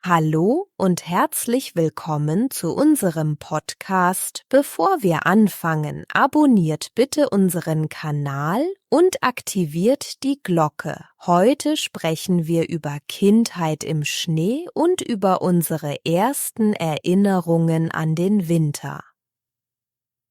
Hallo und herzlich willkommen zu unserem Podcast. Bevor wir anfangen, abonniert bitte unseren Kanal und aktiviert die Glocke. Heute sprechen wir über Kindheit im Schnee und über unsere ersten Erinnerungen an den Winter.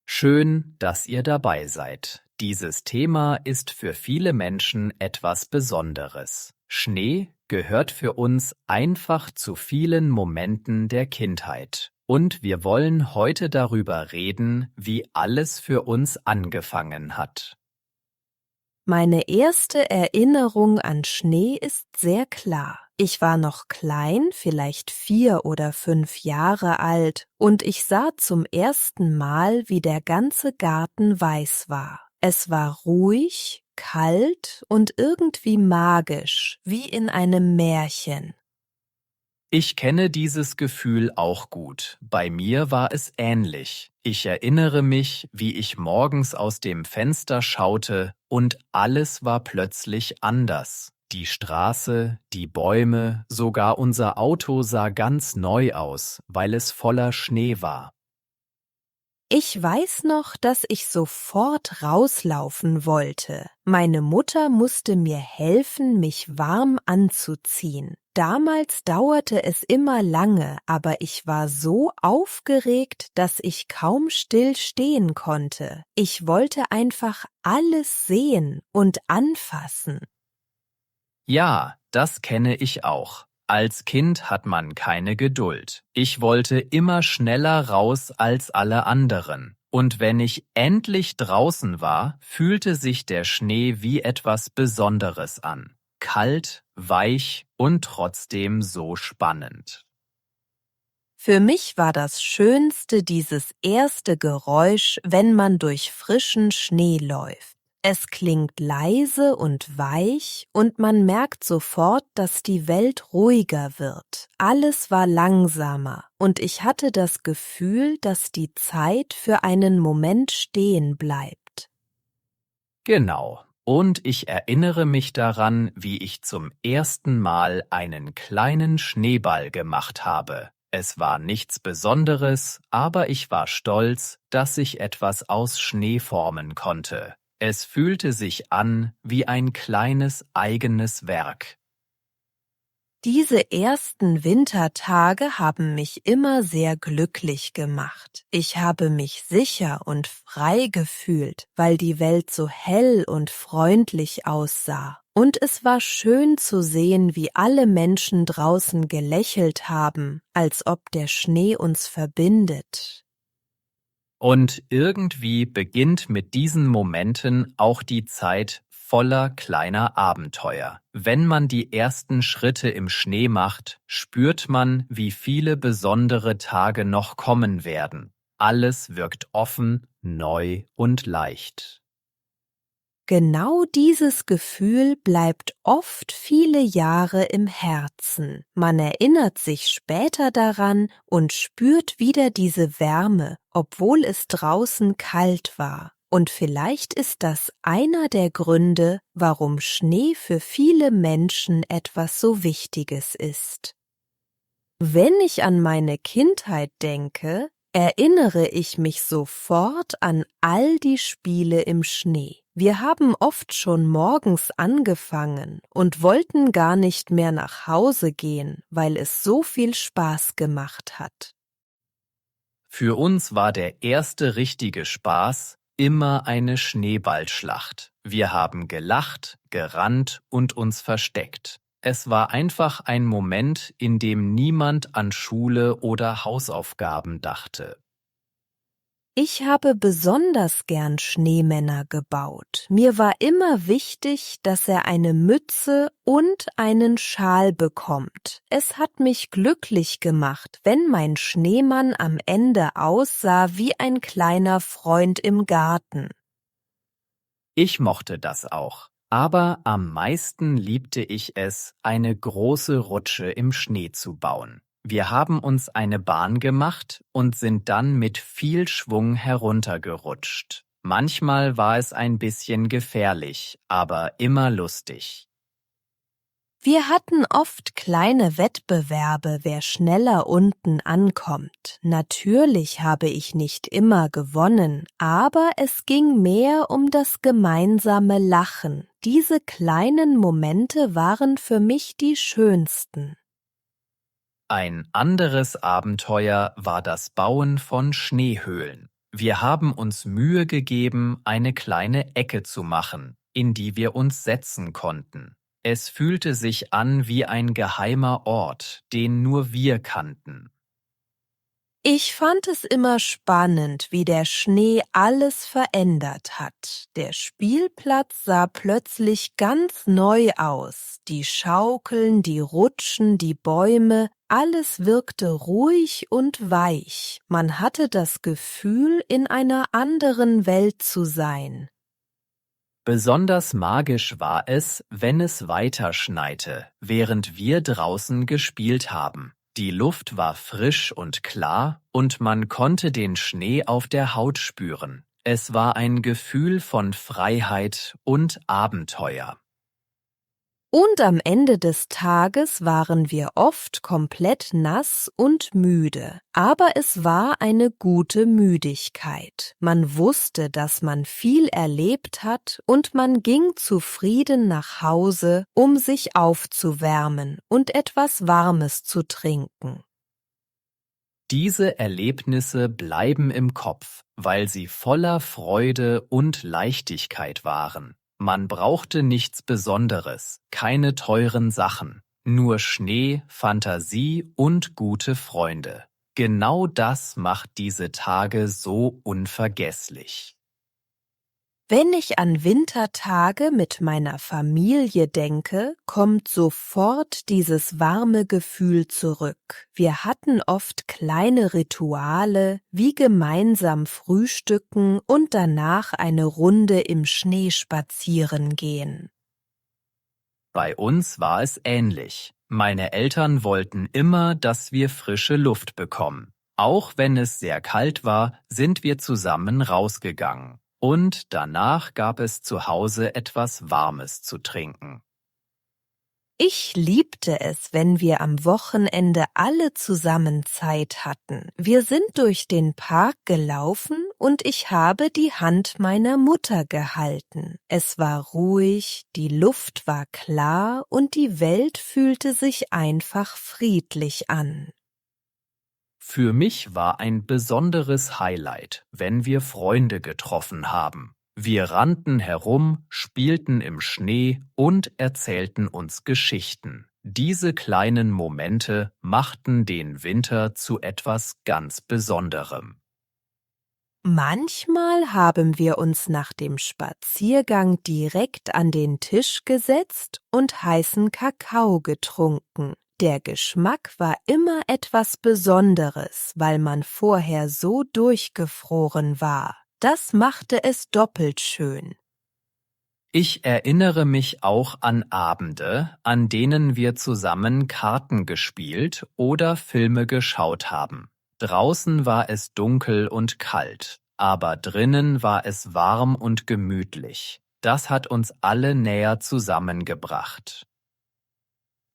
Schön, dass ihr dabei seid. Dieses Thema ist für viele Menschen etwas Besonderes. Schnee gehört für uns einfach zu vielen Momenten der Kindheit. Und wir wollen heute darüber reden, wie alles für uns angefangen hat. Meine erste Erinnerung an Schnee ist sehr klar. Ich war noch klein, vielleicht 4 oder 5 Jahre alt, und ich sah zum ersten Mal, wie der ganze Garten weiß war. Es war ruhig, kalt und irgendwie magisch, wie in einem Märchen. Ich kenne dieses Gefühl auch gut. Bei mir war es ähnlich. Ich erinnere mich, wie ich morgens aus dem Fenster schaute und alles war plötzlich anders. Die Straße, die Bäume, sogar unser Auto sah ganz neu aus, weil es voller Schnee war. Ich weiß noch, dass ich sofort rauslaufen wollte. Meine Mutter musste mir helfen, mich warm anzuziehen. Damals dauerte es immer lange, aber ich war so aufgeregt, dass ich kaum still stehen konnte. Ich wollte einfach alles sehen und anfassen. Ja, das kenne ich auch. Als Kind hat man keine Geduld. Ich wollte immer schneller raus als alle anderen. Und wenn ich endlich draußen war, fühlte sich der Schnee wie etwas Besonderes an. Kalt, weich und trotzdem so spannend. Für mich war das Schönste dieses erste Geräusch, wenn man durch frischen Schnee läuft. Es klingt leise und weich und man merkt sofort, dass die Welt ruhiger wird. Alles war langsamer und ich hatte das Gefühl, dass die Zeit für einen Moment stehen bleibt. Genau. Und ich erinnere mich daran, wie ich zum ersten Mal einen kleinen Schneeball gemacht habe. Es war nichts Besonderes, aber ich war stolz, dass ich etwas aus Schnee formen konnte. Es fühlte sich an wie ein kleines eigenes Werk. Diese ersten Wintertage haben mich immer sehr glücklich gemacht. Ich habe mich sicher und frei gefühlt, weil die Welt so hell und freundlich aussah. Und es war schön zu sehen, wie alle Menschen draußen gelächelt haben, als ob der Schnee uns verbindet. Und irgendwie beginnt mit diesen Momenten auch die Zeit voller kleiner Abenteuer. Wenn man die ersten Schritte im Schnee macht, spürt man, wie viele besondere Tage noch kommen werden. Alles wirkt offen, neu und leicht. Genau dieses Gefühl bleibt oft viele Jahre im Herzen. Man erinnert sich später daran und spürt wieder diese Wärme, obwohl es draußen kalt war. Und vielleicht ist das einer der Gründe, warum Schnee für viele Menschen etwas so Wichtiges ist. Wenn ich an meine Kindheit denke, erinnere ich mich sofort an all die Spiele im Schnee. Wir haben oft schon morgens angefangen und wollten gar nicht mehr nach Hause gehen, weil es so viel Spaß gemacht hat. Für uns war der erste richtige Spaß immer eine Schneeballschlacht. Wir haben gelacht, gerannt und uns versteckt. Es war einfach ein Moment, in dem niemand an Schule oder Hausaufgaben dachte. Ich habe besonders gern Schneemänner gebaut. Mir war immer wichtig, dass er eine Mütze und einen Schal bekommt. Es hat mich glücklich gemacht, wenn mein Schneemann am Ende aussah wie ein kleiner Freund im Garten. Ich mochte das auch. Aber am meisten liebte ich es, eine große Rutsche im Schnee zu bauen. Wir haben uns eine Bahn gemacht und sind dann mit viel Schwung heruntergerutscht. Manchmal war es ein bisschen gefährlich, aber immer lustig. Wir hatten oft kleine Wettbewerbe, wer schneller unten ankommt. Natürlich habe ich nicht immer gewonnen, aber es ging mehr um das gemeinsame Lachen. Diese kleinen Momente waren für mich die schönsten. Ein anderes Abenteuer war das Bauen von Schneehöhlen. Wir haben uns Mühe gegeben, eine kleine Ecke zu machen, in die wir uns setzen konnten. Es fühlte sich an wie ein geheimer Ort, den nur wir kannten. Ich fand es immer spannend, wie der Schnee alles verändert hat. Der Spielplatz sah plötzlich ganz neu aus. Die Schaukeln, die Rutschen, die Bäume, alles wirkte ruhig und weich. Man hatte das Gefühl, in einer anderen Welt zu sein. Besonders magisch war es, wenn es weiter schneite, während wir draußen gespielt haben. Die Luft war frisch und klar und man konnte den Schnee auf der Haut spüren. Es war ein Gefühl von Freiheit und Abenteuer. Und am Ende des Tages waren wir oft komplett nass und müde, aber es war eine gute Müdigkeit. Man wusste, dass man viel erlebt hat und man ging zufrieden nach Hause, um sich aufzuwärmen und etwas Warmes zu trinken. Diese Erlebnisse bleiben im Kopf, weil sie voller Freude und Leichtigkeit waren. Man brauchte nichts Besonderes, keine teuren Sachen, nur Schnee, Fantasie und gute Freunde. Genau das macht diese Tage so unvergesslich. Wenn ich an Wintertage mit meiner Familie denke, kommt sofort dieses warme Gefühl zurück. Wir hatten oft kleine Rituale, wie gemeinsam frühstücken und danach eine Runde im Schnee spazieren gehen. Bei uns war es ähnlich. Meine Eltern wollten immer, dass wir frische Luft bekommen. Auch wenn es sehr kalt war, sind wir zusammen rausgegangen. Und danach gab es zu Hause etwas Warmes zu trinken. Ich liebte es, wenn wir am Wochenende alle zusammen Zeit hatten. Wir sind durch den Park gelaufen und ich habe die Hand meiner Mutter gehalten. Es war ruhig, die Luft war klar und die Welt fühlte sich einfach friedlich an. Für mich war ein besonderes Highlight, wenn wir Freunde getroffen haben. Wir rannten herum, spielten im Schnee und erzählten uns Geschichten. Diese kleinen Momente machten den Winter zu etwas ganz Besonderem. Manchmal haben wir uns nach dem Spaziergang direkt an den Tisch gesetzt und heißen Kakao getrunken. Der Geschmack war immer etwas Besonderes, weil man vorher so durchgefroren war. Das machte es doppelt schön. Ich erinnere mich auch an Abende, an denen wir zusammen Karten gespielt oder Filme geschaut haben. Draußen war es dunkel und kalt, aber drinnen war es warm und gemütlich. Das hat uns alle näher zusammengebracht.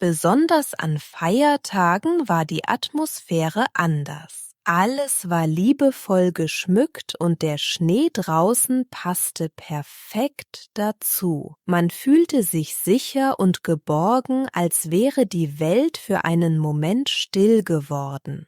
Besonders an Feiertagen war die Atmosphäre anders. Alles war liebevoll geschmückt und der Schnee draußen passte perfekt dazu. Man fühlte sich sicher und geborgen, als wäre die Welt für einen Moment still geworden.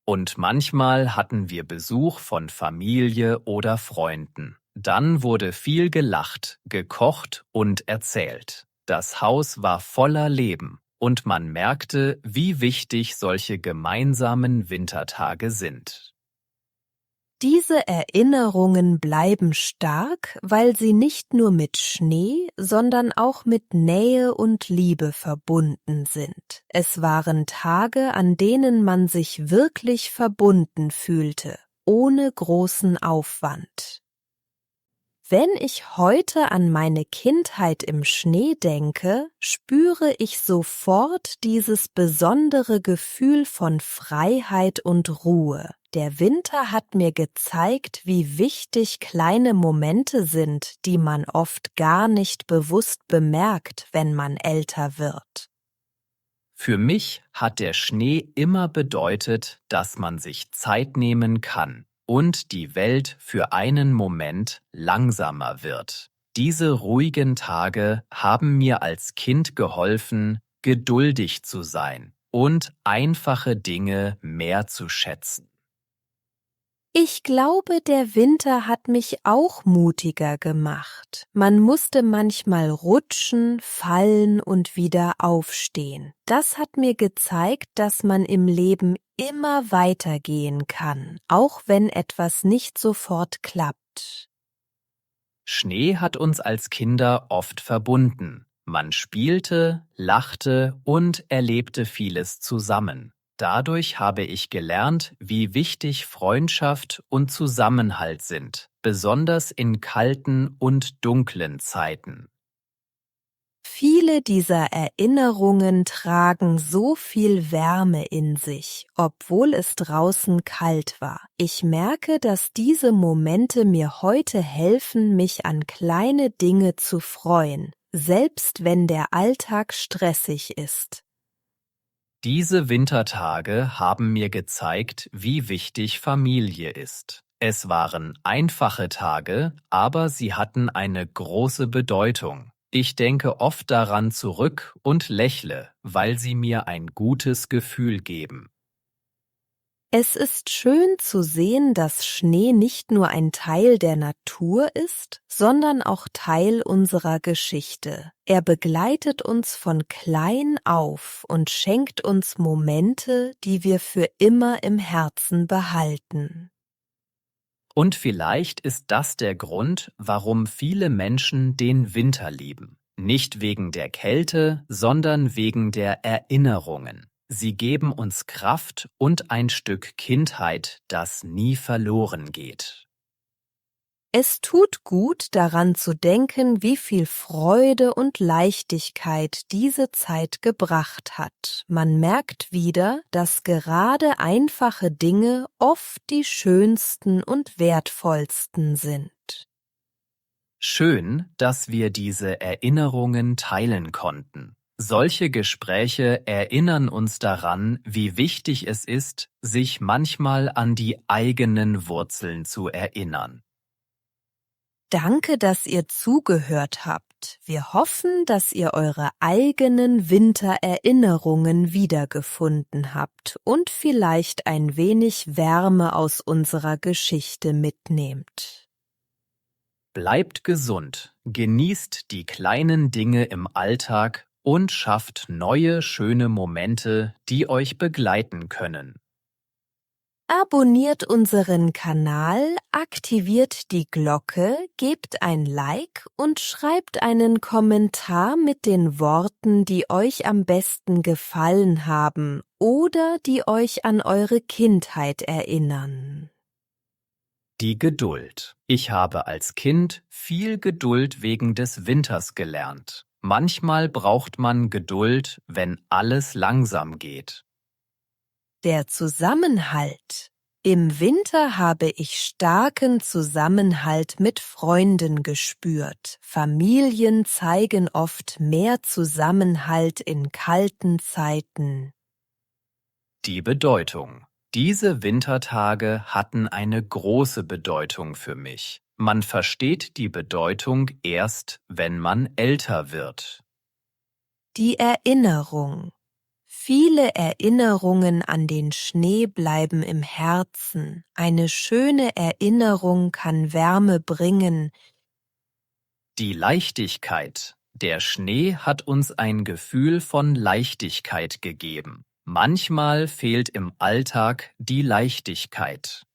Und manchmal hatten wir Besuch von Familie oder Freunden. Dann wurde viel gelacht, gekocht und erzählt. Das Haus war voller Leben und man merkte, wie wichtig solche gemeinsamen Wintertage sind. Diese Erinnerungen bleiben stark, weil sie nicht nur mit Schnee, sondern auch mit Nähe und Liebe verbunden sind. Es waren Tage, an denen man sich wirklich verbunden fühlte, ohne großen Aufwand. Wenn ich heute an meine Kindheit im Schnee denke, spüre ich sofort dieses besondere Gefühl von Freiheit und Ruhe. Der Winter hat mir gezeigt, wie wichtig kleine Momente sind, die man oft gar nicht bewusst bemerkt, wenn man älter wird. Für mich hat der Schnee immer bedeutet, dass man sich Zeit nehmen kann und die Welt für einen Moment langsamer wird. Diese ruhigen Tage haben mir als Kind geholfen, geduldig zu sein und einfache Dinge mehr zu schätzen. Ich glaube, der Winter hat mich auch mutiger gemacht. Man musste manchmal rutschen, fallen und wieder aufstehen. Das hat mir gezeigt, dass man im Leben immer weitergehen kann, auch wenn etwas nicht sofort klappt. Schnee hat uns als Kinder oft verbunden. Man spielte, lachte und erlebte vieles zusammen. Dadurch habe ich gelernt, wie wichtig Freundschaft und Zusammenhalt sind, besonders in kalten und dunklen Zeiten. Viele dieser Erinnerungen tragen so viel Wärme in sich, obwohl es draußen kalt war. Ich merke, dass diese Momente mir heute helfen, mich an kleine Dinge zu freuen, selbst wenn der Alltag stressig ist. Diese Wintertage haben mir gezeigt, wie wichtig Familie ist. Es waren einfache Tage, aber sie hatten eine große Bedeutung. Ich denke oft daran zurück und lächle, weil sie mir ein gutes Gefühl geben. Es ist schön zu sehen, dass Schnee nicht nur ein Teil der Natur ist, sondern auch Teil unserer Geschichte. Er begleitet uns von klein auf und schenkt uns Momente, die wir für immer im Herzen behalten. Und vielleicht ist das der Grund, warum viele Menschen den Winter lieben. Nicht wegen der Kälte, sondern wegen der Erinnerungen. Sie geben uns Kraft und ein Stück Kindheit, das nie verloren geht. Es tut gut, daran zu denken, wie viel Freude und Leichtigkeit diese Zeit gebracht hat. Man merkt wieder, dass gerade einfache Dinge oft die schönsten und wertvollsten sind. Schön, dass wir diese Erinnerungen teilen konnten. Solche Gespräche erinnern uns daran, wie wichtig es ist, sich manchmal an die eigenen Wurzeln zu erinnern. Danke, dass ihr zugehört habt. Wir hoffen, dass ihr eure eigenen Wintererinnerungen wiedergefunden habt und vielleicht ein wenig Wärme aus unserer Geschichte mitnehmt. Bleibt gesund, genießt die kleinen Dinge im Alltag und schafft neue, schöne Momente, die euch begleiten können. Abonniert unseren Kanal, aktiviert die Glocke, gebt ein Like und schreibt einen Kommentar mit den Worten, die euch am besten gefallen haben oder die euch an eure Kindheit erinnern. Die Geduld. Ich habe als Kind viel Geduld wegen des Winters gelernt. Manchmal braucht man Geduld, wenn alles langsam geht. Der Zusammenhalt. Im Winter habe ich starken Zusammenhalt mit Freunden gespürt. Familien zeigen oft mehr Zusammenhalt in kalten Zeiten. Die Bedeutung. Diese Wintertage hatten eine große Bedeutung für mich. Man versteht die Bedeutung erst, wenn man älter wird. Die Erinnerung. Viele Erinnerungen an den Schnee bleiben im Herzen. Eine schöne Erinnerung kann Wärme bringen. Die Leichtigkeit. Der Schnee hat uns ein Gefühl von Leichtigkeit gegeben. Manchmal fehlt im Alltag die Leichtigkeit.